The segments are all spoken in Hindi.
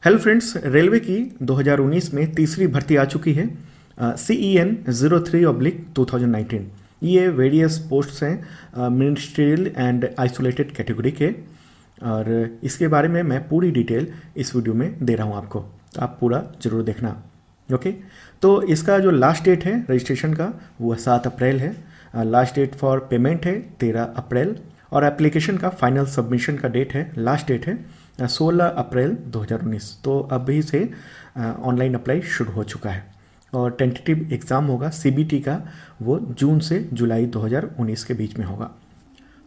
हेलो फ्रेंड्स, रेलवे की 2019 में तीसरी भर्ती आ चुकी है। CEN 03/2019। ये वेरियस पोस्ट्स हैं मिनिस्ट्रियल एंड आइसोलेटेड कैटेगरी के, और इसके बारे में मैं पूरी डिटेल इस वीडियो में दे रहा हूँ आपको, तो आप पूरा ज़रूर देखना। ओके, तो इसका जो लास्ट डेट है रजिस्ट्रेशन का वो 7 अप्रैल है। लास्ट डेट फॉर पेमेंट है 13 अप्रैल, और एप्लीकेशन का फाइनल सबमिशन का डेट है, लास्ट डेट है 16 अप्रैल 2019। तो अभी से ऑनलाइन अप्लाई शुरू हो चुका है, और टेंटेटिव एग्ज़ाम होगा CBT का, वो जून से जुलाई 2019 के बीच में होगा।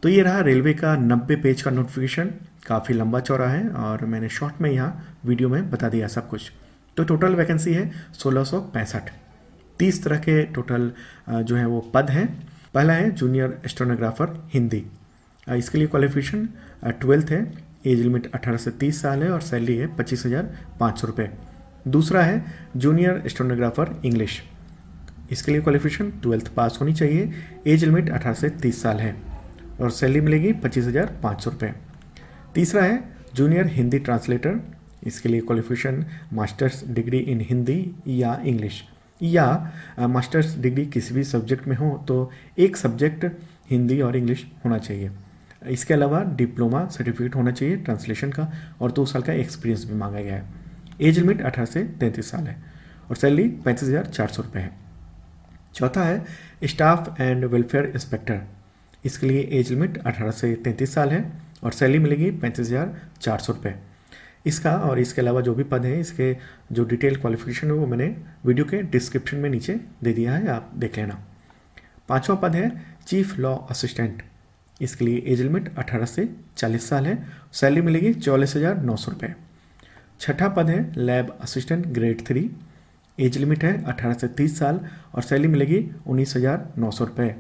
तो ये रहा रेलवे का 90 पेज का नोटिफिकेशन, काफ़ी लंबा चौड़ा है, और मैंने शॉर्ट में यहाँ वीडियो में बता दिया सब कुछ। तो टोटल वैकेंसी है 1665। 30 तरह के टोटल जो है वो पद हैं। पहला है जूनियर स्टेनोग्राफर हिंदी। इसके लिए क्वालिफिकेशन 12th है, एज लिमिट 18 से 30 साल है, और सैलरी है 25,500 रुपये। दूसरा है जूनियर स्टेनोग्राफर इंग्लिश। इसके लिए क्वालिफिकेशन 12th पास होनी चाहिए, एज लिमिट 18 से 30 साल है, और सैलरी मिलेगी 25,500 रुपये। तीसरा है जूनियर हिंदी ट्रांसलेटर। इसके लिए qualification masters degree in Hindi या इंग्लिश, या मास्टर्स डिग्री किसी भी सब्जेक्ट में हो तो एक सब्जेक्ट हिंदी और इंग्लिश होना चाहिए। इसके अलावा डिप्लोमा सर्टिफिकेट होना चाहिए ट्रांसलेशन का, और 2 साल का एक्सपीरियंस भी मांगा गया है। एज लिमिट 18 से 33 साल है, और सैलरी 35,400 रुपये है। चौथा है स्टाफ एंड वेलफेयर इंस्पेक्टर। इसके लिए एज लिमिट 18 से 33 साल है, और सैलरी मिलेगी 35,400 रुपये। इसका और इसके अलावा जो भी पद हैं, इसके जो डिटेल क्वालिफिकेशन है वो मैंने वीडियो के डिस्क्रिप्शन में नीचे दे दिया है, आप देख लेना। पांचवा पद है चीफ लॉ असिस्टेंट। इसके लिए एज लिमिट 18 से 40 साल है, सैलरी मिलेगी 44,900 रुपये। छठा पद है lab assistant grade 3। As limit है 18 से 30 साल, और सैलरी मिलेगी 19,900 रुपये।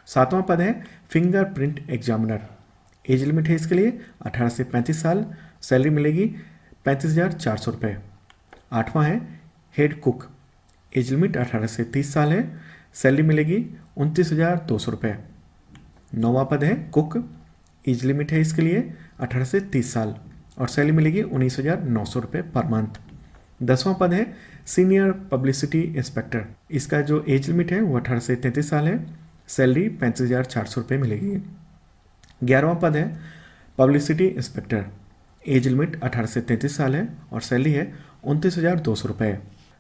सातवां पद है फिंगरप्रिंट एग्जामिनर। एज लिमिट है इसके लिए 18 से 35 साल, सैलरी मिलेगी 35,400 रुपये। आठवां है हेड कुक। एज लिमिट 18 से 30 साल है, सैलरी मिलेगी 29,200 रुपये। नौवां पद है कुक। एज लिमिट है इसके लिए 18 से 30 साल, और सैलरी मिलेगी 19,900 रुपये पर मंथ। 10वां पद है सीनियर पब्लिसिटी इंस्पेक्टर। इसका जो एज लिमिट है वो 18 से 33 साल है, सैलरी 35,400 रुपये मिलेगी। 11वां पद है पब्लिसिटी इंस्पेक्टर। एज लिमिट 18 से 33 साल है, और सैलरी है 29,200 रुपये।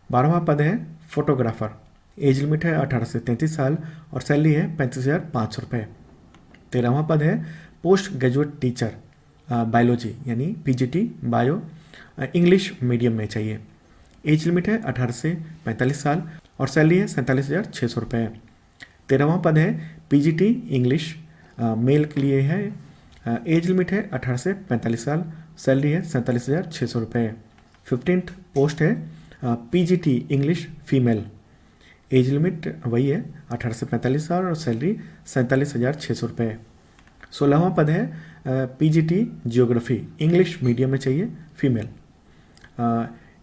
12वां पद है फोटोग्राफर। एज लिमिट है 18 से 33 साल, और सैलरी है 35,500 रुपये। 13वां पद है पोस्ट ग्रेजुएट टीचर बायोलॉजी, यानी PGT बायो, इंग्लिश मीडियम में चाहिए। एज लिमिट है 18 से 45 साल, और सैलरी है 47,600 रुपये। 13वां पद है PGT इंग्लिश मेल के लिए है। एज लिमिट है 18 से 45 साल, सैलरी है 47,600 रुपये। 15th पोस्ट है PGT English female. Age limit वही है 18 से 45 साल, और सैलरी 47,600 रुपये। 16वां पद है PGT जियोग्राफी इंग्लिश मीडियम में चाहिए, फीमेल।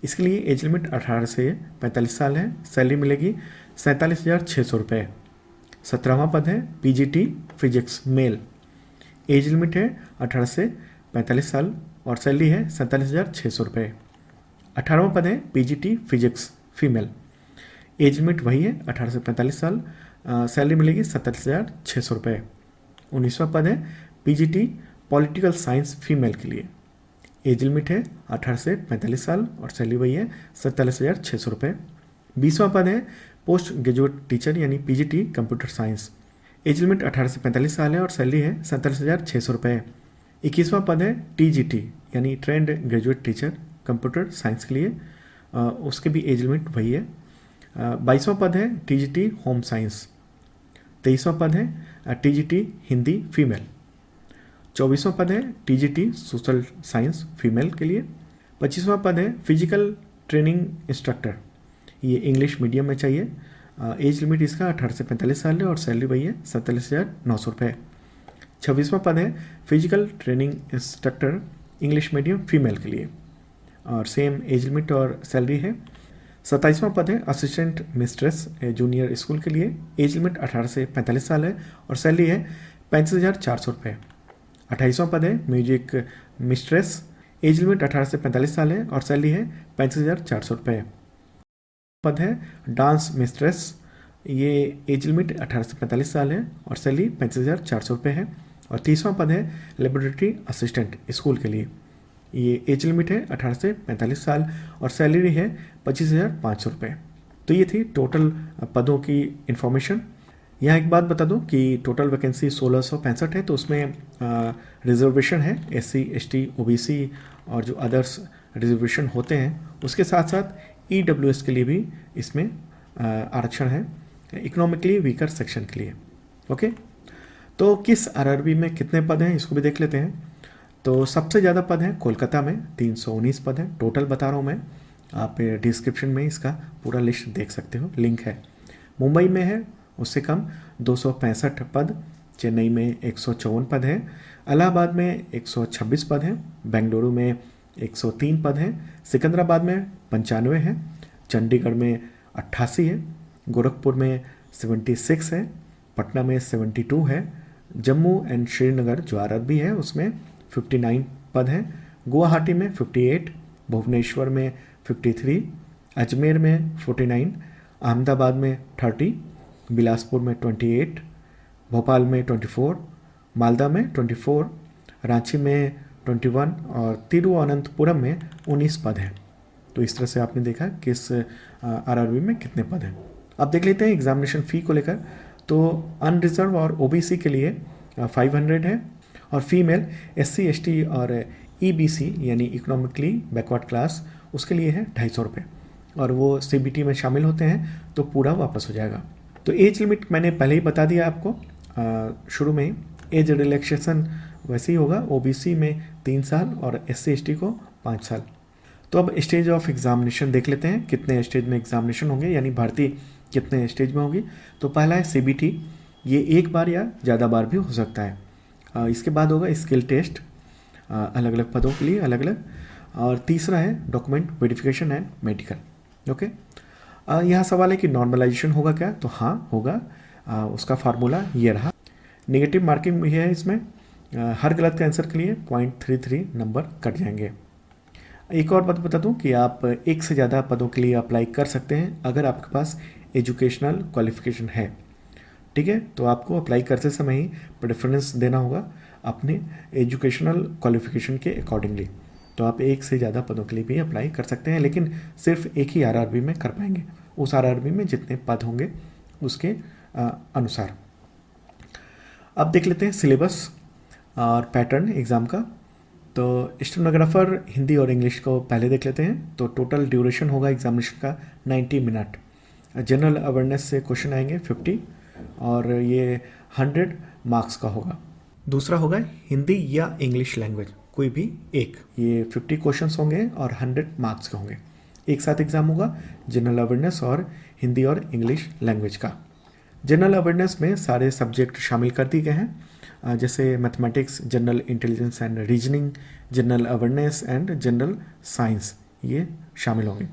इसके लिए एज लिमिट 18 से 45 साल है, सैलरी मिलेगी 47,600 रुपये। 17वां पद है PGT physics male. Age limit है 18 से 45 साल, और सैलरी है 47,600 रुपये। 18वां पद है PGT physics female. Age limit वही है 18 से 45 साल, सैलरी मिलेगी 47,600 रुपये। 19वां पद है PGT पॉलिटिकल साइंस फीमेल के लिए। एज लिमिट है 18 से 45 साल, और सैलरी वही है 47,600 रुपये। 20वां पद है पोस्ट ग्रेजुएट टीचर, यानी PGT computer science. Age limit 18 से 45 साल है, और सैलरी है 47,600 रुपये। 21वां पद है TGT, यानी trained graduate teacher computer science के लिए, उसके भी एज लिमिट वही है। 22वां पद है TGT होम साइंस। 23वां पद है TGT हिंदी फीमेल। 24वां पद है TGT सोशल साइंस फीमेल के लिए। 25वां पद है फिजिकल ट्रेनिंग इंस्ट्रक्टर, ये इंग्लिश मीडियम में चाहिए। एज लिमिट इसका 18 से 45 साल है, और सैलरी वही है 47,900 रुपये। 26वां पद है physical training instructor English medium female के लिए, और सेम एज लिमिट और सैलरी है। 27वां पद है असिस्टेंट मिस्ट्रेस जूनियर स्कूल के लिए। एज लिमिट 18 से 45 साल है, और सैलरी है 35,400 रुपये। 28वां पद है म्यूजिक मिस्ट्रेस। एज लिमिट 18 से 45 साल है और सैलरी है 35,400 रुपये। पद है डांस मिस्ट्रेस, ये एज लिमिट 18 से 45 साल है और सैलरी 35,400 रुपये है। और तीसरा पद है लेबोरेटरी असिस्टेंट स्कूल के लिए, ये एज लिमिट है 18 से 45 साल और सैलरी है 25,500 रुपये। तो ये थी टोटल पदों की इन्फॉर्मेशन। यहाँ एक बात बता दूं कि टोटल वैकेंसी 1665 है, तो उसमें रिजर्वेशन है SC ST OBC और जो अदर्स रिजर्वेशन होते हैं, उसके साथ साथ EWS के लिए भी इसमें आरक्षण है, इकोनॉमिकली वीकर सेक्शन के लिए। ओके, तो किस RRB में कितने पद हैं इसको भी देख लेते हैं। तो सबसे ज़्यादा पद हैं कोलकाता में, 319 पद हैं, टोटल बता रहा हूँ मैं, आप डिस्क्रिप्शन में इसका पूरा लिस्ट देख सकते हो, लिंक है। मुंबई में है उससे कम 265 पद, चेन्नई में 154 पद हैं, इलाहाबाद में 126 पद हैं, बेंगलुरु में 103 पद हैं, सिकंदराबाद में 95 है, चंडीगढ़ में 88 है, गोरखपुर में 76 है, पटना में 72 है, जम्मू एंड श्रीनगर जो RRB है उसमें 59 पद हैं, गुवाहाटी में 58, भुवनेश्वर में 53, अजमेर में 49, अहमदाबाद में 30, बिलासपुर में 28, भोपाल में 24, मालदा में 24, रांची में 21 और तिरुवनंतपुरम में 19 पद हैं। तो इस तरह से आपने देखा किस RRB में कितने पद हैं। अब देख लेते हैं एग्जामिनेशन फ़ी को लेकर। तो अनरिजर्व और OBC के लिए 500 है और फीमेल SC ST और EBC यानी इकोनॉमिकली बैकवर्ड क्लास उसके लिए है 250 रुपये, और वो CBT में शामिल होते हैं तो पूरा वापस हो जाएगा। तो एज लिमिट मैंने पहले ही बता दिया आपको शुरू में ही, एज रिलैक्सेशन वैसे ही होगा, OBC में 3 साल और SC ST को 5 साल। तो अब स्टेज ऑफ एग्जामिनेशन देख लेते हैं, कितने स्टेज में एग्जामिनेशन होंगे, यानी भर्ती कितने स्टेज में होगी। तो पहला है CBT, ये एक बार या ज़्यादा बार भी हो सकता है। इसके बाद होगा स्किल टेस्ट, अलग अलग पदों के लिए अलग अलग, और तीसरा है document verification and medical. Okay, यहाँ सवाल है कि नॉर्मलाइजेशन होगा क्या, तो हाँ होगा, उसका फार्मूला ये रहा। नेगेटिव मार्किंग भी है इसमें, हर गलत के आंसर के लिए 0.33 नंबर कट जाएंगे। एक और बात बता दूं कि आप एक से ज़्यादा पदों के लिए अप्लाई कर सकते हैं अगर आपके पास एजुकेशनल क्वालिफिकेशन है, ठीक है। तो आपको अप्लाई करते समय ही प्रेफरेंस देना होगा अपने एजुकेशनल क्वालिफिकेशन के अकॉर्डिंगली। तो आप एक से ज़्यादा पदों के लिए भी अप्लाई कर सकते हैं, लेकिन सिर्फ एक ही RRB में कर पाएंगे, उस RRB में जितने पद होंगे उसके अनुसार। अब देख लेते हैं सिलेबस और पैटर्न एग्ज़ाम का। तो स्टेनोग्राफर हिंदी और इंग्लिश को पहले देख लेते हैं। तो टोटल ड्यूरेशन होगा एग्जामिनेशन का 90 मिनट। जनरल अवेयरनेस से क्वेश्चन आएंगे 50 और ये 100 मार्क्स का होगा। दूसरा होगा हिंदी या इंग्लिश लैंग्वेज कोई भी एक, ये 50 क्वेश्चंस होंगे और 100 मार्क्स के होंगे। एक साथ एग्जाम होगा जनरल अवेयरनेस और हिंदी और इंग्लिश लैंग्वेज का। जनरल अवेयरनेस में सारे सब्जेक्ट शामिल कर दिए गए हैं, जैसे mathematics, general intelligence and reasoning, general awareness and general science, ये शामिल होंगे।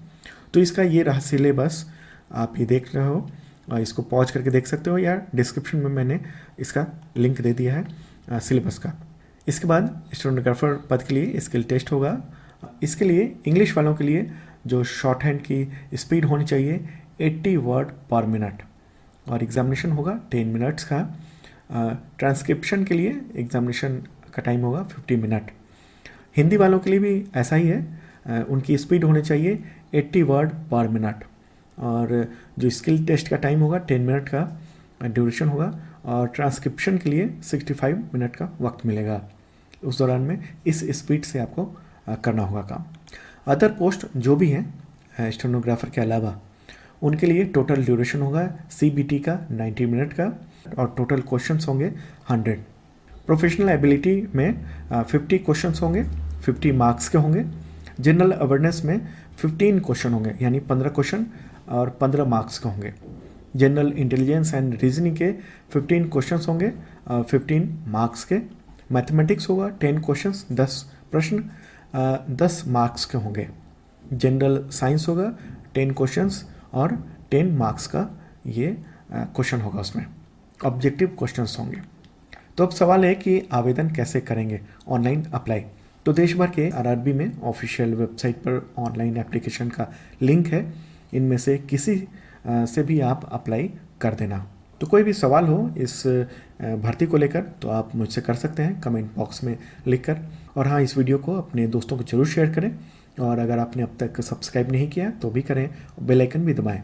तो इसका ये रहा सिलेबस, आप ये देख रहे हो, इसको पॉज करके देख सकते हो या डिस्क्रिप्शन में मैंने इसका लिंक दे दिया है सिलेबस का। इसके बाद स्टेनोग्राफर पद के लिए स्किल टेस्ट होगा। इसके लिए इंग्लिश वालों के लिए जो शॉर्ट हैंड की स्पीड होनी चाहिए 80 वर्ड पर मिनट, और एग्जामिनेशन होगा 10 मिनट्स का। ट्रांसक्रिप्शन के लिए एग्जामिनेशन का टाइम होगा 50 मिनट। हिंदी वालों के लिए भी ऐसा ही है, उनकी स्पीड होनी चाहिए 80 वर्ड पर मिनट, और जो स्किल टेस्ट का टाइम होगा 10 मिनट का ड्यूरेशन होगा, और ट्रांसक्रिप्शन के लिए 65 मिनट का वक्त मिलेगा। उस दौरान में इस स्पीड से आपको करना होगा काम। अदर पोस्ट जो भी हैं स्टेनोग्राफर के अलावा, उनके लिए टोटल ड्यूरेशन होगा CBT का 90 मिनट का, और टोटल क्वेश्चंस होंगे 100। प्रोफेशनल एबिलिटी में 50 क्वेश्चंस होंगे, 50 मार्क्स के होंगे। जनरल अवेयरनेस में 15 क्वेश्चन होंगे, यानी 15 क्वेश्चन और 15 मार्क्स के होंगे। जनरल इंटेलिजेंस एंड रीजनिंग के 15 क्वेश्चंस होंगे, 15 मार्क्स के। मैथमेटिक्स होगा 10 क्वेश्चंस, 10 प्रश्न, 10 मार्क्स के होंगे। जनरल साइंस होगा 10 क्वेश्चंस और 10 मार्क्स का ये क्वेश्चन होगा, उसमें ऑब्जेक्टिव क्वेश्चंस होंगे। तो अब सवाल है कि आवेदन कैसे करेंगे, ऑनलाइन अप्लाई। तो देश भर के आरआरबी में ऑफिशियल वेबसाइट पर ऑनलाइन एप्लीकेशन का लिंक है, इनमें से किसी से भी आप अप्लाई कर देना। तो कोई भी सवाल हो इस भर्ती को लेकर तो आप मुझसे कर सकते हैं कमेंट बॉक्स में लिखकर। और हाँ, इस वीडियो को अपने दोस्तों को जरूर शेयर करें, और अगर आपने अब तक सब्सक्राइब नहीं किया तो भी करें, बेल आइकन भी दबाएं